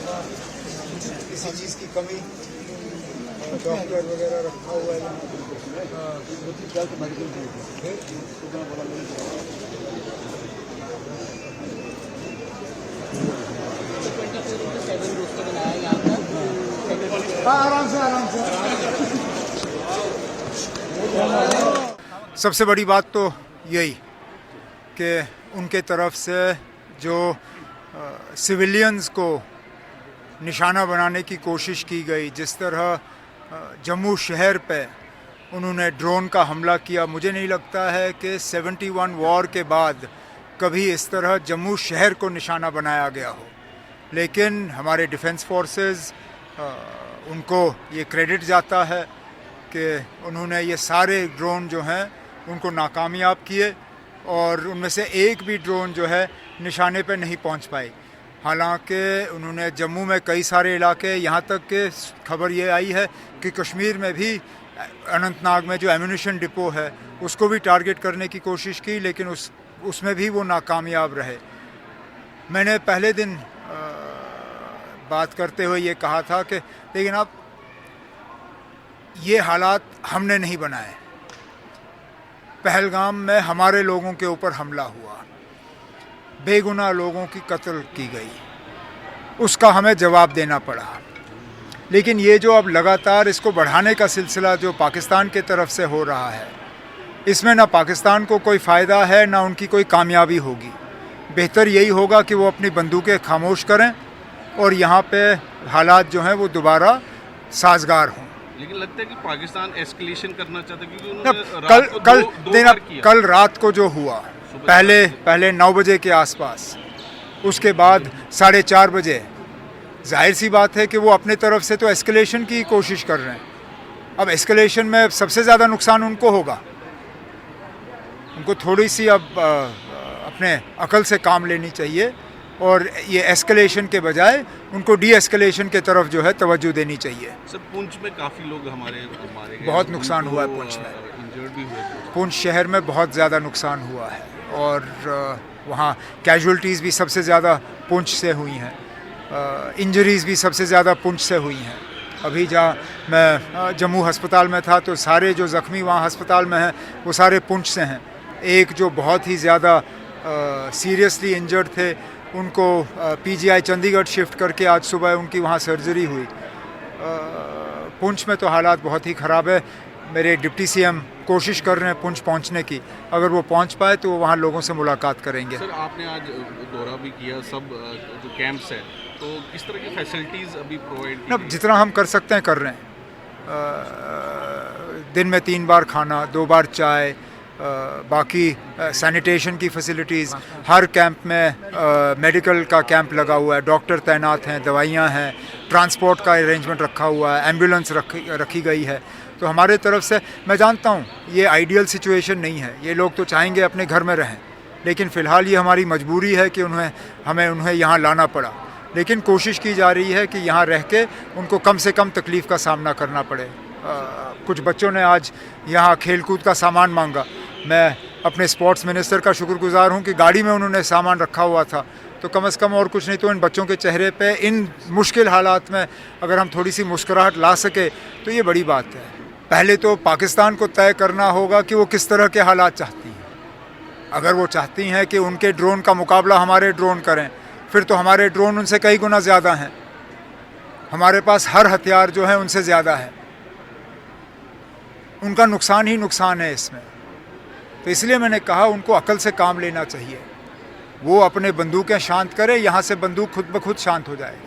वहाँ किसी चीज़ की कमी, डॉक्टर वगैरह रखा हुआ है आराम से सबसे बड़ी बात तो यही कि उनके तरफ से जो सिविलियंस को निशाना बनाने की कोशिश की गई, जिस तरह जम्मू शहर पे उन्होंने ड्रोन का हमला किया, मुझे नहीं लगता है कि 71 वॉर के बाद कभी इस तरह जम्मू शहर को निशाना बनाया गया हो। लेकिन हमारे डिफेंस फोर्सेस उनको ये क्रेडिट जाता है कि उन्होंने ये सारे ड्रोन जो हैं उनको नाकामयाब किए और उनमें से एक भी ड्रोन जो है निशाने पे नहीं पहुंच पाई। हालांकि उन्होंने जम्मू में कई सारे इलाके, यहाँ तक कि खबर ये आई है कि कश्मीर में भी अनंतनाग में जो एम्यूनिशन डिपो है उसको भी टारगेट करने की कोशिश की, लेकिन उसमें भी वो नाकामयाब रहे। मैंने पहले दिन बात करते हुए ये कहा था कि लेकिन अब ये हालात हमने नहीं बनाए। पहलगाम में हमारे लोगों के ऊपर हमला हुआ, बेगुनाह लोगों की कत्ल की गई, उसका हमें जवाब देना पड़ा। लेकिन ये जो अब लगातार इसको बढ़ाने का सिलसिला जो पाकिस्तान के तरफ से हो रहा है, इसमें ना पाकिस्तान को कोई फ़ायदा है ना उनकी कोई कामयाबी होगी। बेहतर यही होगा कि वो अपनी बंदूकें खामोश करें और यहाँ पे हालात जो हैं वो दोबारा साजगार हों। लेकिन लगता है कि पाकिस्तान एस्केलेशन करना चाहता है, क्योंकि उन्होंने कल रात को जो हुआ, पहले 9 बजे के आसपास, उसके बाद 4:30 बजे, जाहिर सी बात है कि वो अपने तरफ से तो एस्केलेशन की कोशिश कर रहे हैं। अब एस्केलेशन में सबसे ज़्यादा नुकसान उनको होगा। उनको थोड़ी सी अब अपने अकल से काम लेनी चाहिए और ये एस्केलेशन के बजाय उनको डी एस्केलेशन के तरफ जो है तवज्जो देनी चाहिए। सर, पुंछ में काफ़ी लोग हमारे मारे गए, बहुत नुकसान हुआ है पुंछ में, इंजर्ड भी हुए। पुंछ शहर में बहुत ज़्यादा नुकसान हुआ है और वहाँ कैजुअल्टीज़ भी सबसे ज़्यादा पुंछ से हुई हैं, इंजरीज़ भी सबसे ज़्यादा पुंछ से हुई हैं। अभी जहाँ मैं जम्मू अस्पताल में था तो सारे जो ज़ख्मी वहाँ अस्पताल में हैं वो सारे पुंछ से हैं। एक जो बहुत ही ज़्यादा सीरियसली इंजर्ड थे उनको पीजीआई चंडीगढ़ शिफ्ट करके आज सुबह उनकी वहाँ सर्जरी हुई। पुंछ में तो हालात बहुत ही ख़राब है। मेरे डिप्टी सीएम कोशिश कर रहे हैं पुंछ पहुँचने की, अगर वो पहुँच पाए तो वो वहाँ लोगों से मुलाकात करेंगे। सर, आपने आज दौरा भी किया, सब जो कैंप्स है, तो किस तरह की फैसिलिटीज़ अभी प्रोवाइड? अब जितना हम कर सकते हैं कर रहे हैं। दिन में 3 बार खाना, 2 बार चाय, बाकी सैनिटेशन की फैसिलिटीज़, हर कैंप में मेडिकल का कैंप लगा हुआ है, डॉक्टर तैनात हैं, दवाइयाँ हैं, ट्रांसपोर्ट का अरेंजमेंट रखा हुआ है, एम्बुलेंस रखी गई है। तो हमारे तरफ से, मैं जानता हूँ ये आइडियल सिचुएशन नहीं है, ये लोग तो चाहेंगे अपने घर में रहें, लेकिन फ़िलहाल ये हमारी मजबूरी है कि हमें उन्हें यहाँ लाना पड़ा। लेकिन कोशिश की जा रही है कि यहाँ रह के उनको कम से कम तकलीफ़ का सामना करना पड़े। कुछ बच्चों ने आज यहाँ खेलकूद का सामान मांगा। मैं अपने स्पोर्ट्स मिनिस्टर का शुक्रगुजार हूँ कि गाड़ी में उन्होंने सामान रखा हुआ था, तो कम से कम और कुछ नहीं तो इन बच्चों के चेहरे पे इन मुश्किल हालात में अगर हम थोड़ी सी मुस्कुराहट ला सके तो ये बड़ी बात है। पहले तो पाकिस्तान को तय करना होगा कि वो किस तरह के हालात चाहती हैं। अगर वो चाहती हैं कि उनके ड्रोन का मुकाबला हमारे ड्रोन करें, फिर तो हमारे ड्रोन उनसे कई गुना ज़्यादा हैं। हमारे पास हर हथियार जो है उनसे ज़्यादा है। उनका नुकसान ही नुकसान है इसमें। तो इसलिए मैंने कहा उनको अकल से काम लेना चाहिए। वो अपने बंदूकें शांत करें, यहाँ से बंदूक खुद ब खुद शांत हो जाए।